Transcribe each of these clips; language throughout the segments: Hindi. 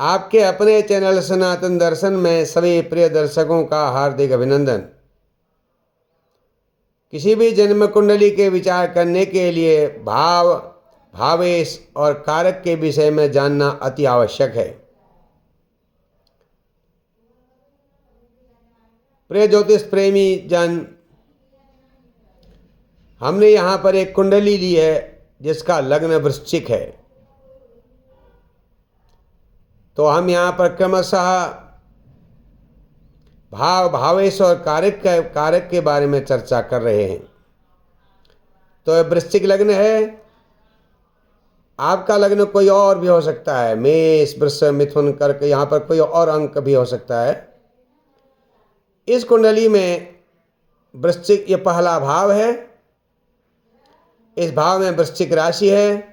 आपके अपने चैनल सनातन दर्शन में सभी प्रिय दर्शकों का हार्दिक अभिनंदन। किसी भी जन्म कुंडली के विचार करने के लिए भाव, भावेश और कारक के विषय में जानना अति आवश्यक है। प्रिय ज्योतिष प्रेमी जन, हमने यहाँ पर एक कुंडली ली है जिसका लग्न वृश्चिक है। तो हम यहाँ पर क्रमशः भाव, भावेश और कारक के बारे में चर्चा कर रहे हैं। तो वृश्चिक लग्न है। आपका लग्न कोई और भी हो सकता है, मेष, वृष, मिथुन, कर्क, यहाँ पर कोई और अंक भी हो सकता है। इस कुंडली में वृश्चिक ये पहला भाव है। इस भाव में वृश्चिक राशि है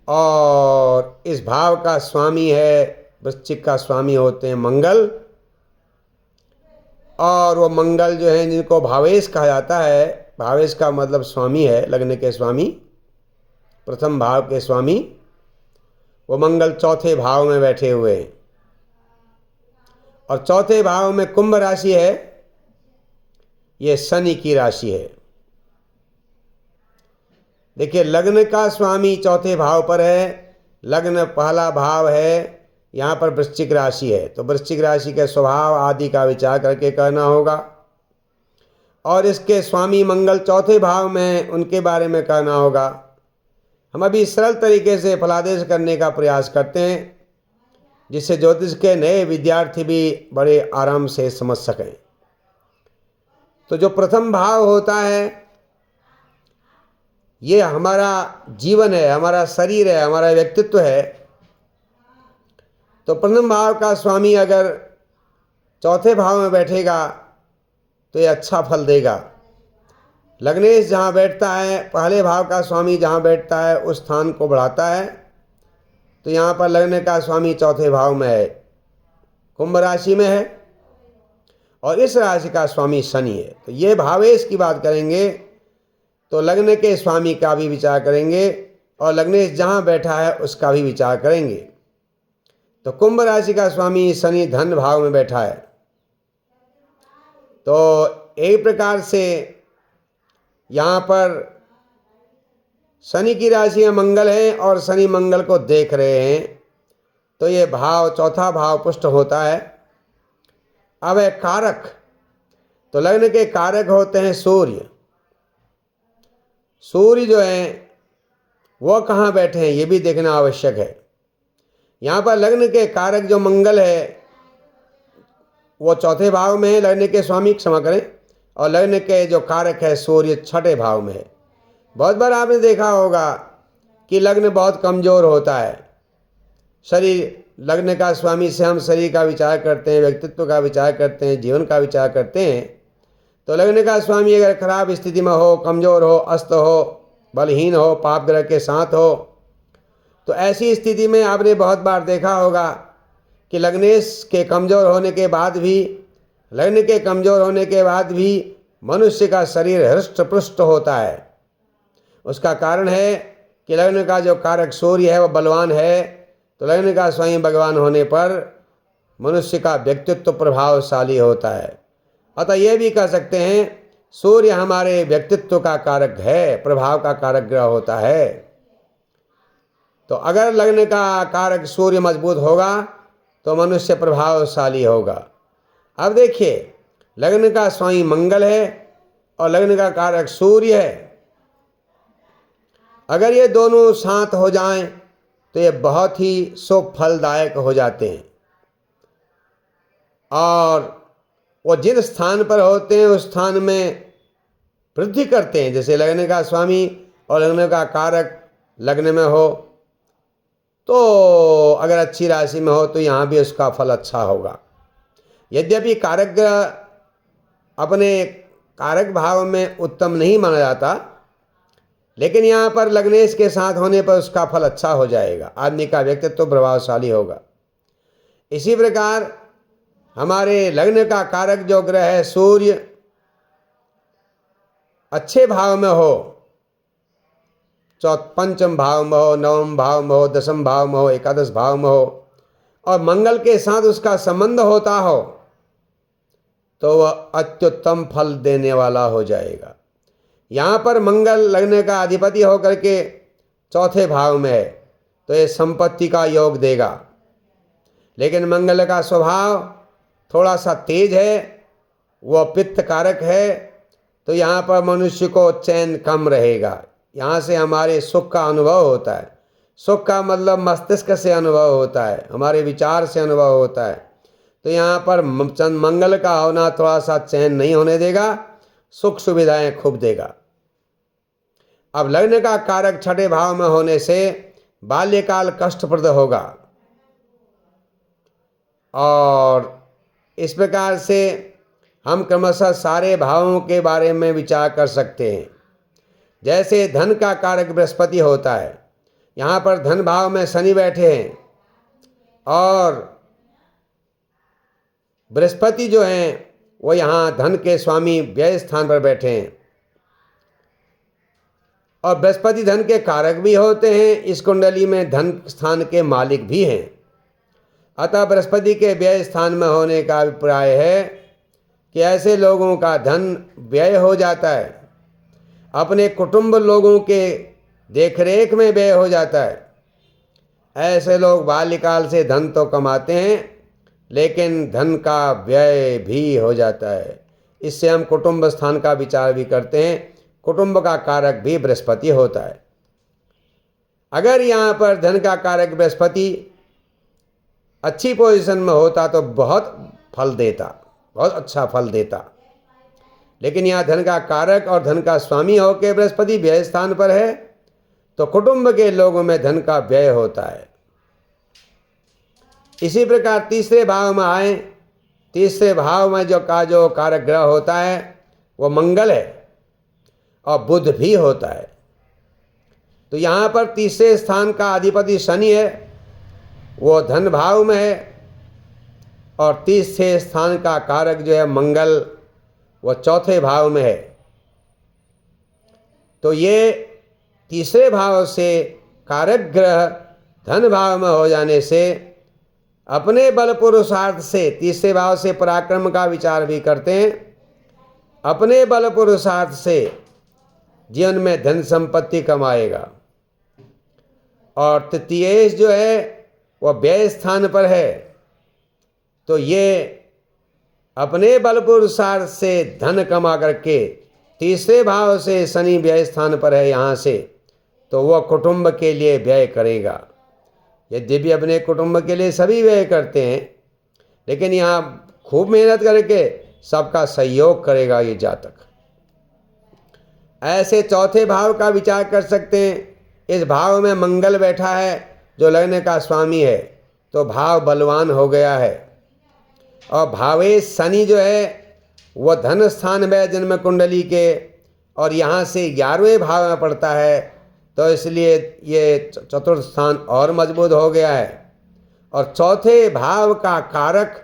और इस भाव का स्वामी है, वृश्चिक का स्वामी होते हैं मंगल। और वो मंगल जो है, जिनको भावेश कहा जाता है, भावेश का मतलब स्वामी है, लग्न के स्वामी, प्रथम भाव के स्वामी, वो मंगल चौथे भाव में बैठे हुए हैं। और चौथे भाव में कुंभ राशि है, ये शनि की राशि है। देखिए, लग्न का स्वामी चौथे भाव पर है, लग्न पहला भाव है, यहाँ पर वृश्चिक राशि है। तो वृश्चिक राशि के स्वभाव आदि का विचार करके करना होगा। और इसके स्वामी मंगल चौथे भाव में, उनके बारे में कहना होगा। हम अभी सरल तरीके से फलादेश करने का प्रयास करते हैं, जिससे ज्योतिष के नए विद्यार्थी भी बड़े आराम से समझ सकें। तो जो प्रथम भाव होता है, ये हमारा जीवन है, हमारा शरीर है, हमारा व्यक्तित्व है। तो प्रथम भाव का स्वामी अगर चौथे भाव में बैठेगा तो ये अच्छा फल देगा। लग्नेश जहाँ बैठता है, पहले भाव का स्वामी जहाँ बैठता है, उस स्थान को बढ़ाता है। तो यहाँ पर लग्न का स्वामी चौथे भाव में है, कुंभ राशि में है, और इस राशि का स्वामी शनि है। तो ये भावेश की बात करेंगे तो लग्न के स्वामी का भी विचार करेंगे और लग्नेश जहाँ बैठा है उसका भी विचार करेंगे। तो कुंभ राशि का स्वामी शनि धन भाव में बैठा है। तो एक प्रकार से यहाँ पर शनि की राशि में मंगल है और शनि मंगल को देख रहे हैं, तो ये भाव चौथा भाव पुष्ट होता है। अब है कारक। तो लग्न के कारक होते हैं सूर्य। सूर्य जो है वो कहाँ बैठे हैं, ये भी देखना आवश्यक है। यहाँ पर लग्न के कारक जो मंगल है वो चौथे भाव में है, लग्न के स्वामी, क्षमा करें, और लग्न के जो कारक है सूर्य छठे भाव में है। बहुत बार आपने देखा होगा कि लग्न बहुत कमज़ोर होता है। शरीर, लग्न का स्वामी से हम शरीर का विचार करते हैं, व्यक्तित्व का विचार करते हैं, जीवन का विचार करते हैं। तो लग्न का स्वामी अगर खराब स्थिति में हो, कमज़ोर हो, अस्त हो, बलहीन हो, पाप ग्रह के साथ हो, तो ऐसी स्थिति में आपने बहुत बार देखा होगा कि लग्नेश के कमज़ोर होने के बाद भी, लग्न के कमज़ोर होने के बाद भी मनुष्य का शरीर हृष्ट पुष्ट होता है। उसका कारण है कि लग्न का जो कारक सूर्य है वो बलवान है। तो लग्न का स्वामी भगवान होने पर मनुष्य का व्यक्तित्व प्रभावशाली होता है। अतः यह भी कह सकते हैं सूर्य हमारे व्यक्तित्व का कारक है, प्रभाव का कारक ग्रह होता है। तो अगर लग्न का कारक सूर्य मजबूत होगा तो मनुष्य प्रभावशाली होगा। अब देखिए, लग्न का स्वामी मंगल है और लग्न का कारक सूर्य है। अगर ये दोनों साथ हो जाएं तो ये बहुत ही शुभ फलदायक हो जाते हैं। और वो जिन स्थान पर होते हैं उस स्थान में वृद्धि करते हैं। जैसे लग्न का स्वामी और लग्न का कारक लग्न में हो, तो अगर अच्छी राशि में हो तो यहाँ भी उसका फल अच्छा होगा। यद्यपि कारक ग्रह अपने कारक भाव में उत्तम नहीं माना जाता, लेकिन यहाँ पर लग्नेश के साथ होने पर उसका फल अच्छा हो जाएगा, आदमी का व्यक्तित्व प्रभावशाली होगा। इसी प्रकार हमारे लग्न का कारक जो ग्रह है सूर्य अच्छे भाव में हो पंचम भाव में हो, नवम भाव में हो, दसम भाव में हो, एकादश भाव में हो, और मंगल के साथ उसका संबंध होता हो, तो वह अत्युत्तम फल देने वाला हो जाएगा। यहाँ पर मंगल लगने का अधिपति होकर के चौथे भाव में है, तो ये संपत्ति का योग देगा। लेकिन मंगल का स्वभाव थोड़ा सा तेज है, वह पित्त कारक है, तो यहाँ पर मनुष्य को चैन कम रहेगा। यहाँ से हमारे सुख का अनुभव होता है। सुख का मतलब मस्तिष्क से अनुभव होता है, हमारे विचार से अनुभव होता है। तो यहाँ पर मंगल का होना थोड़ा सा चैन नहीं होने देगा, सुख सुविधाएं खूब देगा। अब लग्न का कारक छठे भाव में होने से बाल्यकाल कष्टप्रद होगा, और इस प्रकार से हम क्रमशः सारे भावों के बारे में विचार कर सकते हैं। जैसे धन का कारक बृहस्पति होता है, यहाँ पर धन भाव में शनि बैठे हैं, और बृहस्पति जो हैं वो यहाँ धन के स्वामी व्यय स्थान पर बैठे हैं, और बृहस्पति धन के कारक भी होते हैं, इस कुंडली में धन स्थान के मालिक भी हैं। अतः बृहस्पति के व्यय स्थान में होने का अभिप्राय है कि ऐसे लोगों का धन व्यय हो जाता है, अपने कुटुंब लोगों के देखरेख में व्यय हो जाता है। ऐसे लोग बाल्यकाल से धन तो कमाते हैं, लेकिन धन का व्यय भी हो जाता है। इससे हम कुटुंब स्थान का विचार भी करते हैं। कुटुंब का कारक भी बृहस्पति होता है। अगर यहाँ पर धन का कारक बृहस्पति अच्छी पोजीशन में होता तो बहुत फल देता, बहुत अच्छा फल देता। लेकिन यहाँ धन का कारक और धन का स्वामी होकर बृहस्पति व्यय स्थान पर है, तो कुटुंब के लोगों में धन का व्यय होता है। इसी प्रकार तीसरे भाव में आए, तीसरे भाव में जो कारक ग्रह होता है वो मंगल है, और बुध भी होता है। तो यहाँ पर तीसरे स्थान का अधिपति शनि है, वो धन भाव में है, और तीसरे स्थान का कारक जो है मंगल, वो चौथे भाव में है। तो ये तीसरे भाव से कारक ग्रह धन भाव में हो जाने से अपने बल पुरुषार्थ से, तीसरे भाव से पराक्रम का विचार भी करते हैं, अपने बल पुरुषार्थ से जीवन में धन संपत्ति कमाएगा। और तृतीयेश जो है वह व्यय स्थान पर है, तो ये अपने बल पुरुषार्थ से धन कमा करके, तीसरे भाव से शनि व्यय स्थान पर है यहाँ से, तो वह कुटुंब के लिए व्यय करेगा। यद्यपि अपने कुटुंब के लिए सभी व्यय करते हैं, लेकिन यहाँ खूब मेहनत करके सबका सहयोग करेगा ये जातक। ऐसे चौथे भाव का विचार कर सकते हैं। इस भाव में मंगल बैठा है जो लग्न का स्वामी है, तो भाव बलवान हो गया है। और भावेश शनि जो है वह धन स्थान में जन्म कुंडली के, और यहाँ से 11वें भाव में पड़ता है, तो इसलिए ये चतुर्थ स्थान और मजबूत हो गया है। और चौथे भाव का कारक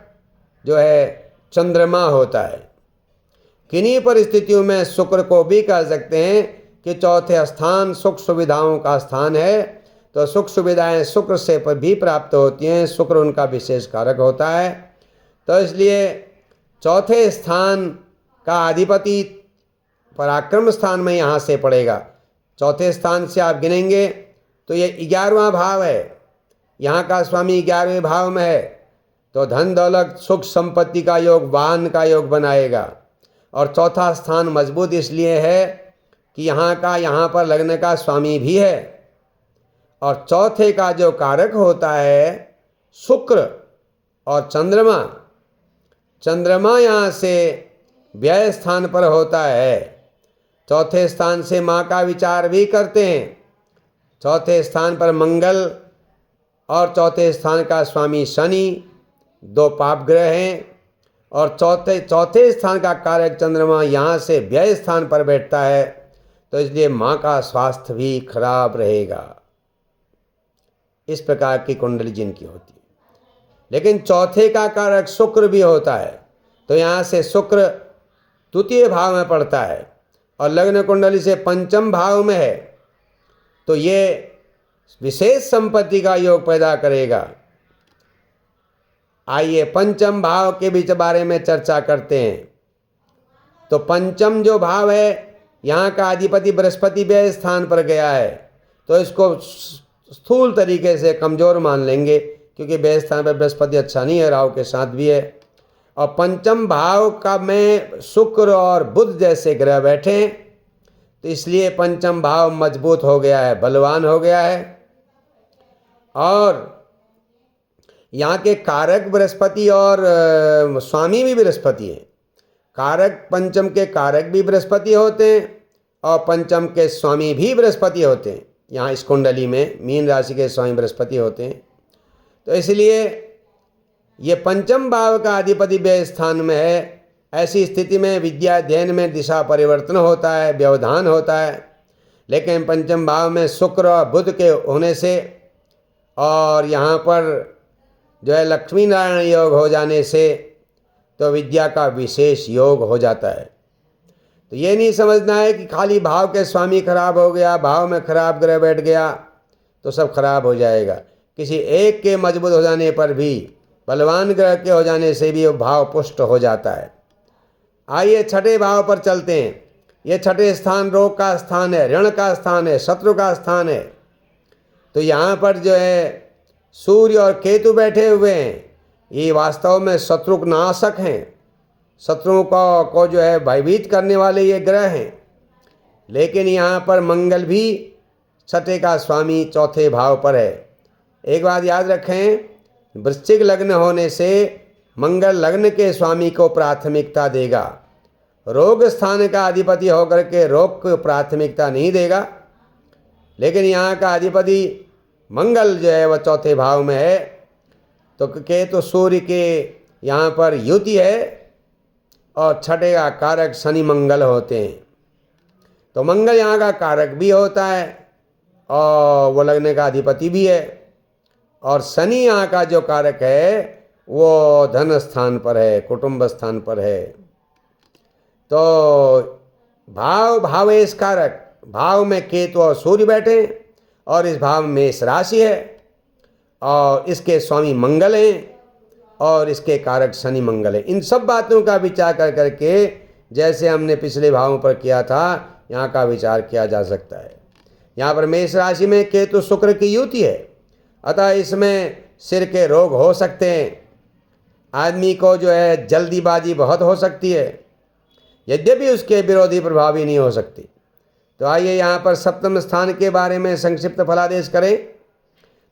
जो है चंद्रमा होता है। किन्हीं परिस्थितियों में शुक्र को भी कह सकते हैं कि चौथे स्थान सुख सुविधाओं का स्थान है, तो सुख सुविधाएं शुक्र से पर भी प्राप्त होती हैं, शुक्र उनका विशेष कारक होता है। तो इसलिए चौथे स्थान का अधिपति पराक्रम स्थान में यहाँ से पड़ेगा। चौथे स्थान से आप गिनेंगे तो ये 11वां भाव है, यहाँ का स्वामी 11वें भाव में है, तो धन दौलत सुख संपत्ति का योग, वाहन का योग बनाएगा। और चौथा स्थान मजबूत इसलिए है कि यहाँ पर लगने का स्वामी भी है, और चौथे का जो कारक होता है शुक्र और चंद्रमा यहाँ से व्यय स्थान पर होता है। चौथे स्थान से माँ का विचार भी करते हैं। चौथे स्थान पर मंगल और चौथे स्थान का स्वामी शनि, 2 पाप ग्रह हैं, और चौथे स्थान का कारक चंद्रमा यहाँ से व्यय स्थान पर बैठता है, तो इसलिए माँ का स्वास्थ्य भी खराब रहेगा। इस प्रकार की कुंडली जिनकी होती है। लेकिन चौथे का कारक शुक्र भी होता है, तो यहाँ से शुक्र द्वितीय भाव में पड़ता है, और लग्न कुंडली से पंचम भाव में है, तो ये विशेष संपत्ति का योग पैदा करेगा। आइए पंचम भाव के बीच बारे में चर्चा करते हैं। तो पंचम जो भाव है, यहाँ का अधिपति बृहस्पति व्यय स्थान पर गया है, तो इसको स्थूल तरीके से कमजोर मान लेंगे, क्योंकि व्यय स्थान पर बृहस्पति अच्छा नहीं है, राहु के साथ भी है। और पंचम भाव का में शुक्र और बुध जैसे ग्रह बैठे हैं, तो इसलिए पंचम भाव मजबूत हो गया है, बलवान हो गया है। और यहाँ के कारक बृहस्पति और स्वामी भी बृहस्पति है। कारक, पंचम के कारक भी बृहस्पति होते हैं और पंचम के स्वामी भी बृहस्पति होते हैं। यहाँ इस कुंडली में मीन राशि के स्वामी बृहस्पति होते हैं। तो इसलिए ये पंचम भाव का अधिपति व्यय स्थान में है। ऐसी स्थिति में विद्या अध्ययन में दिशा परिवर्तन होता है, व्यवधान होता है। लेकिन पंचम भाव में शुक्र और बुध के होने से और यहाँ पर जो है लक्ष्मी नारायण योग हो जाने से तो विद्या का विशेष योग हो जाता है। तो ये नहीं समझना है कि खाली भाव के स्वामी खराब हो गया, भाव में खराब ग्रह बैठ गया तो सब खराब हो जाएगा। किसी एक के मजबूत हो जाने पर भी, बलवान ग्रह के हो जाने से भी वो भाव पुष्ट हो जाता है। आइए छठे भाव पर चलते हैं। ये छठे स्थान रोग का स्थान है, ऋण का स्थान है, शत्रु का स्थान है। तो यहाँ पर जो है सूर्य और केतु बैठे हुए हैं। ये वास्तव में शत्रुनाशक हैं, शत्रुओं को जो है भयभीत करने वाले ये ग्रह हैं। लेकिन यहाँ पर मंगल भी छठे का स्वामी चौथे भाव पर है। एक बात याद रखें, वृश्चिक लग्न होने से मंगल लग्न के स्वामी को प्राथमिकता देगा, रोग स्थान का अधिपति होकर के रोग को प्राथमिकता नहीं देगा। लेकिन यहाँ का अधिपति मंगल जो है वह चौथे भाव में है, तो केतु सूर्य के यहाँ पर युति है और छठे का कारक शनि मंगल होते हैं। तो मंगल यहाँ का कारक भी होता है और वो लगने का अधिपति भी है। और शनि यहाँ का जो कारक है वो धन स्थान पर है, कुटुंब स्थान पर है। तो भाव भावेश कारक, भाव में केतु और सूर्य बैठे और इस भाव में मेष राशि है और इसके स्वामी मंगल हैं और इसके कारक शनि मंगल है। इन सब बातों का विचार कर करके, जैसे हमने पिछले भावों पर किया था, यहाँ का विचार किया जा सकता है। यहाँ पर मेष राशि में केतु शुक्र की युति है, अतः इसमें सिर के रोग हो सकते हैं। आदमी को जो है जल्दीबाजी बहुत हो सकती है, यद्यपि उसके विरोधी प्रभावी नहीं हो सकती। तो आइए यहाँ पर सप्तम स्थान के बारे में संक्षिप्त फलादेश करें।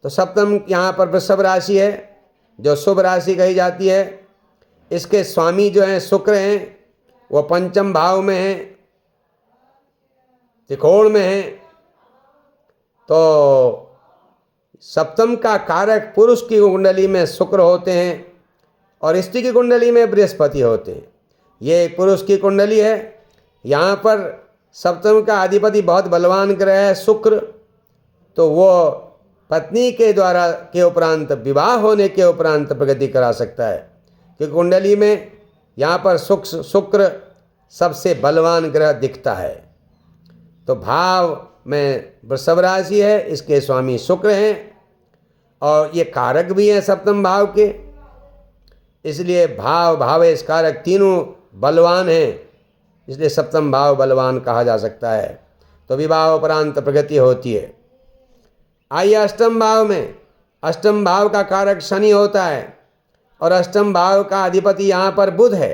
तो सप्तम यहाँ पर वृषभ राशि है, जो शुभ राशि कही जाती है। इसके स्वामी जो हैं शुक्र हैं, वो पंचम भाव में हैं, त्रिकोण में हैं। तो सप्तम का कारक पुरुष की कुंडली में शुक्र होते हैं और स्त्री की कुंडली में बृहस्पति होते हैं। ये एक पुरुष की कुंडली है। यहाँ पर सप्तम का अधिपति बहुत बलवान ग्रह है शुक्र, तो वो पत्नी के द्वारा के उपरांत, विवाह होने के उपरांत प्रगति करा सकता है। क्योंकि कुंडली में यहाँ पर शुक्र सबसे बलवान ग्रह दिखता है। तो भाव में वृषभ राशि है, इसके स्वामी शुक्र हैं और ये कारक भी हैं सप्तम भाव के, इसलिए भाव भावेश कारक तीनों बलवान हैं, इसलिए सप्तम भाव बलवान कहा जा सकता है। तो विवाह उपरांत प्रगति होती है। आइए अष्टम भाव में, अष्टम भाव का कारक शनि होता है और अष्टम भाव का अधिपति यहाँ पर बुध है।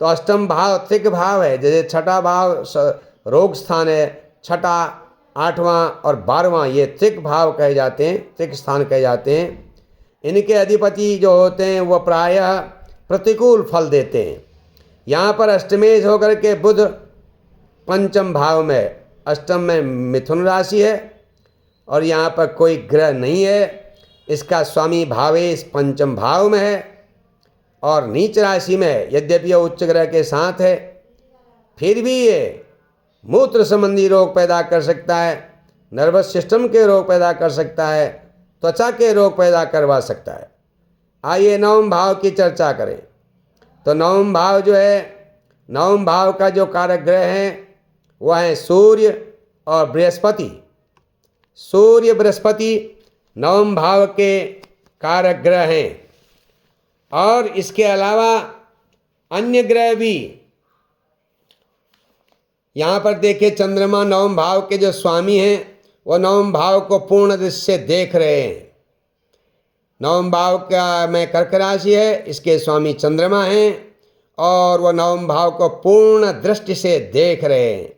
तो अष्टम भाव त्रिक भाव है, जैसे छठा भाव रोग स्थान है, छठा, आठवां और 12वां ये त्रिक भाव कहे जाते हैं, त्रिक स्थान कहे जाते हैं। इनके अधिपति जो होते हैं वह प्रायः प्रतिकूल फल देते हैं। यहाँ पर अष्टमेश होकर के बुध पंचम भाव में, अष्टम में मिथुन राशि है और यहाँ पर कोई ग्रह नहीं है। इसका स्वामी भावेश पंचम भाव में है और नीच राशि में है। यद्यपि यह उच्च ग्रह के साथ है, फिर भी ये मूत्र संबंधी रोग पैदा कर सकता है, नर्वस सिस्टम के रोग पैदा कर सकता है, त्वचा के रोग पैदा करवा सकता है। आइए नवम भाव की चर्चा करें। तो नवम भाव जो है, नवम भाव का जो कारक ग्रह हैं वह है सूर्य और बृहस्पति। सूर्य बृहस्पति नवम भाव के कारक ग्रह हैं और इसके अलावा अन्य ग्रह भी। यहाँ पर देखिए चंद्रमा नवम भाव के जो स्वामी हैं वो नवम भाव को पूर्ण दृष्टि से देख रहे हैं। नवम भाव का में कर्क राशि है, इसके स्वामी चंद्रमा हैं और वह नवम भाव को पूर्ण दृष्टि से देख रहे हैं।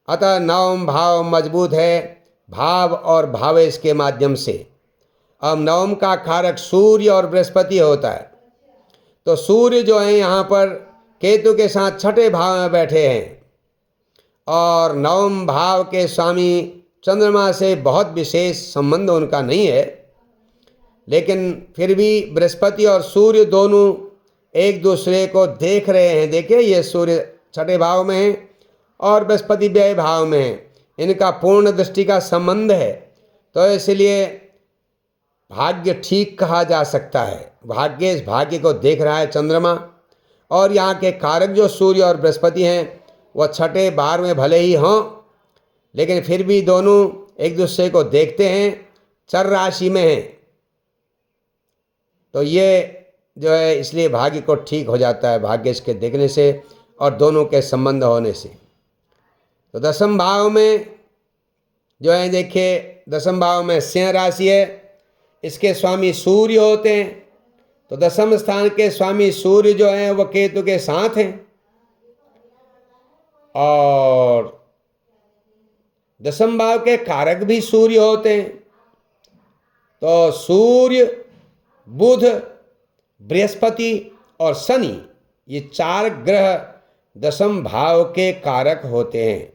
अतः नवम भाव मजबूत है भाव और भावेश के माध्यम से। अब नवम का कारक सूर्य और बृहस्पति होता है, तो सूर्य जो है यहाँ पर केतु के साथ छठे भाव में बैठे हैं और नवम भाव के स्वामी चंद्रमा से बहुत विशेष संबंध उनका नहीं है, लेकिन फिर भी बृहस्पति और सूर्य दोनों एक दूसरे को देख रहे हैं। देखिए ये सूर्य छठे भाव में है और बृहस्पति व्यय भाव में है, इनका पूर्ण दृष्टि का संबंध है, तो इसलिए भाग्य ठीक कहा जा सकता है। भाग्य इस भाग्य को देख रहा है चंद्रमा, और यहाँ के कारक जो सूर्य और बृहस्पति हैं वह छठे भाव में भले ही हों, लेकिन फिर भी दोनों एक दूसरे को देखते हैं, चर राशि में हैं, तो ये जो है इसलिए भाग्य को ठीक हो जाता है भाग्य इसके देखने से और दोनों के संबंध होने से। तो दसम भाव में जो है देखिए दसम भाव में सिंह राशि है, इसके स्वामी सूर्य होते हैं, तो दसम स्थान के स्वामी सूर्य जो हैं वह केतु के साथ हैं और दसम भाव के कारक भी सूर्य होते हैं। तो सूर्य, बुध, बृहस्पति और शनि ये चार ग्रह दसम भाव के कारक होते हैं।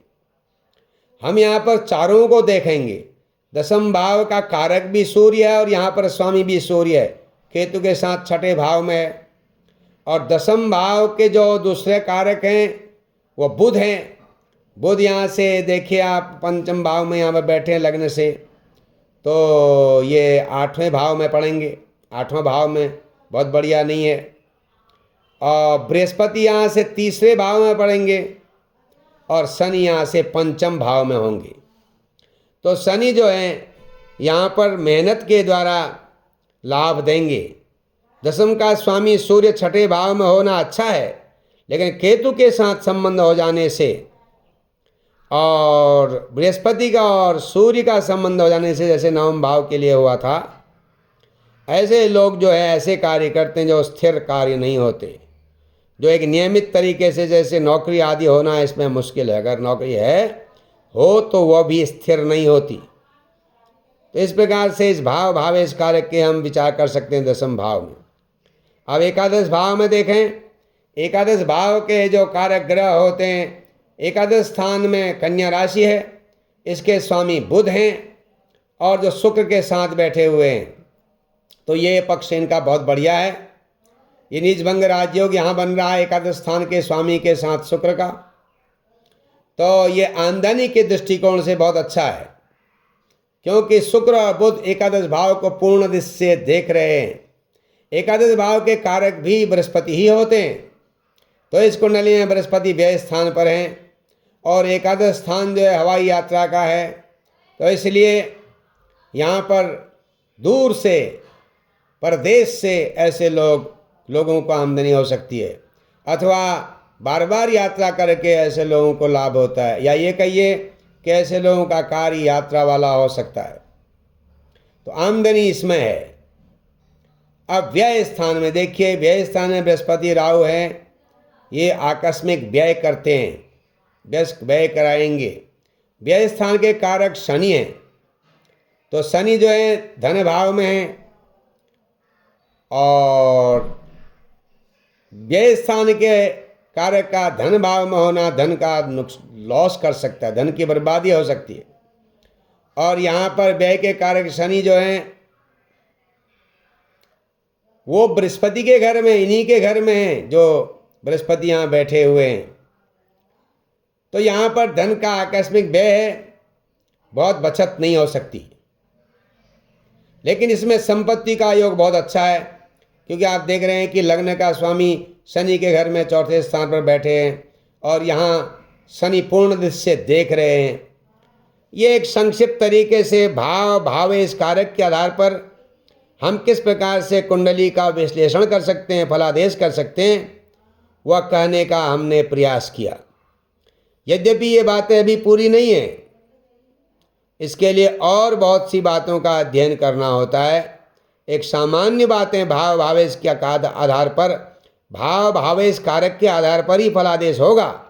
हम यहाँ पर चारों को देखेंगे। दसम भाव का कारक भी सूर्य है और यहाँ पर स्वामी भी सूर्य है, केतु के साथ छठे भाव में है। और दसम भाव के जो दूसरे कारक हैं वो बुध हैं। बुध यहाँ से देखिए आप पंचम भाव में यहाँ पर बैठे हैं लग्न से, तो ये आठवें भाव में पड़ेंगे, आठवें भाव में बहुत बढ़िया नहीं है। और बृहस्पति यहाँ से तीसरे भाव में पड़ेंगे और शनि यहाँ से पंचम भाव में होंगे। तो शनि जो है यहाँ पर मेहनत के द्वारा लाभ देंगे। दसम का स्वामी सूर्य छठे भाव में होना अच्छा है, लेकिन केतु के साथ संबंध हो जाने से और बृहस्पति का और सूर्य का संबंध हो जाने से, जैसे नवम भाव के लिए हुआ था, ऐसे लोग जो है ऐसे कार्य करते हैं जो स्थिर कार्य नहीं होते, जो एक नियमित तरीके से जैसे नौकरी आदि होना इसमें मुश्किल है। अगर नौकरी है हो तो वह भी स्थिर नहीं होती। तो इस प्रकार से इस भाव भावेश कारक के हम विचार कर सकते हैं दसम भाव में। अब एकादश भाव में देखें, एकादश भाव के जो कारक ग्रह होते हैं, एकादश स्थान में कन्या राशि है, इसके स्वामी बुध हैं और जो शुक्र के साथ बैठे हुए हैं, तो ये पक्ष इनका बहुत बढ़िया है। ये नीच भंग राजयोग यहाँ बन रहा है एकादश स्थान के स्वामी के साथ शुक्र का, तो ये आमदनी के दृष्टिकोण से बहुत अच्छा है, क्योंकि शुक्र और बुध एकादश भाव को पूर्ण दृष्टि से देख रहे हैं। एकादश भाव के कारक भी बृहस्पति ही होते हैं, तो इस कुंडली में बृहस्पति व्यय स्थान पर हैं और एकादश स्थान जो है हवाई यात्रा का है, तो इसलिए यहाँ पर दूर से परदेश से ऐसे लोगों को आमदनी हो सकती है, अथवा बार बार यात्रा करके ऐसे लोगों को लाभ होता है, या ये कहिए कि ऐसे लोगों का कार्य यात्रा वाला हो सकता है, तो आमदनी इसमें है। अब व्यय स्थान में देखिए, व्यय स्थान में बृहस्पति राहु हैं, ये आकस्मिक व्यय करते हैं, व्यय कराएंगे। व्यय स्थान के कारक शनि हैं, तो शनि जो है धन भाव में है और व्यय स्थान के कारक का धन भाव में होना धन का लॉस कर सकता है, धन की बर्बादी हो सकती है। और यहाँ पर व्यय के कारक शनि जो हैं वो बृहस्पति के घर में, इन्हीं के घर में हैं जो बृहस्पति यहाँ बैठे हुए हैं, तो यहाँ पर धन का आकस्मिक व्यय है, बहुत बचत नहीं हो सकती। लेकिन इसमें संपत्ति का योग बहुत अच्छा है, क्योंकि आप देख रहे हैं कि लग्न का स्वामी शनि के घर में चौथे स्थान पर बैठे हैं और यहाँ शनि पूर्ण दृष्टि से देख रहे हैं, ये एक संक्षिप्त तरीके से भाव भावेश कारक के आधार पर हम किस प्रकार से कुंडली का विश्लेषण कर सकते हैं, फलादेश कर सकते हैं, वह कहने का हमने प्रयास किया। यद्यपि ये बातें अभी पूरी नहीं हैं, इसके लिए और बहुत सी बातों का अध्ययन करना होता है। एक सामान्य बातें भाव भावेश के आधार पर, भाव भावेश कारक के आधार पर ही फलादेश होगा,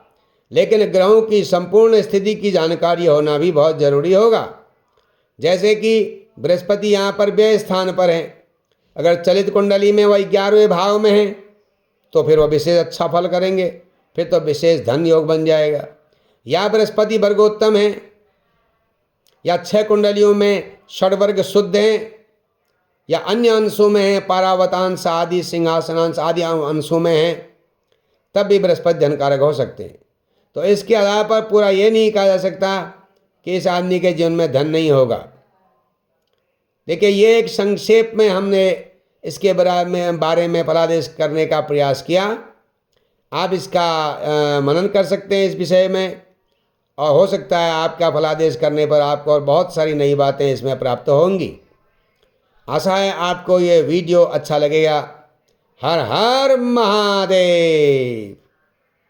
लेकिन ग्रहों की संपूर्ण स्थिति की जानकारी होना भी बहुत जरूरी होगा। जैसे कि बृहस्पति यहाँ पर व्यय स्थान पर है, अगर चलित कुंडली में वह 11वें भाव में है तो फिर वह विशेष अच्छा फल करेंगे, फिर तो विशेष धन योग बन जाएगा। या बृहस्पति वर्गोत्तम है, या 6 कुंडलियों में षड्वर्ग शुद्ध हैं, या अन्य अंशों में है, पारावतांश आदि सिंहासनांश आदि अंशों में है, तब भी बृहस्पति धनकारक हो सकते हैं। तो इसके आधार पर पूरा ये नहीं कहा जा सकता कि इस आदमी के जीवन में धन नहीं होगा। देखिए, ये एक संक्षेप में हमने इसके बारे में फलादेश करने का प्रयास किया। आप इसका मनन कर सकते हैं इस विषय में, और हो सकता है आपका फलादेश करने पर आपको और बहुत सारी नई बातें इसमें प्राप्त होंगी। आशा है आपको ये वीडियो अच्छा लगेगा। हर हर महादेव।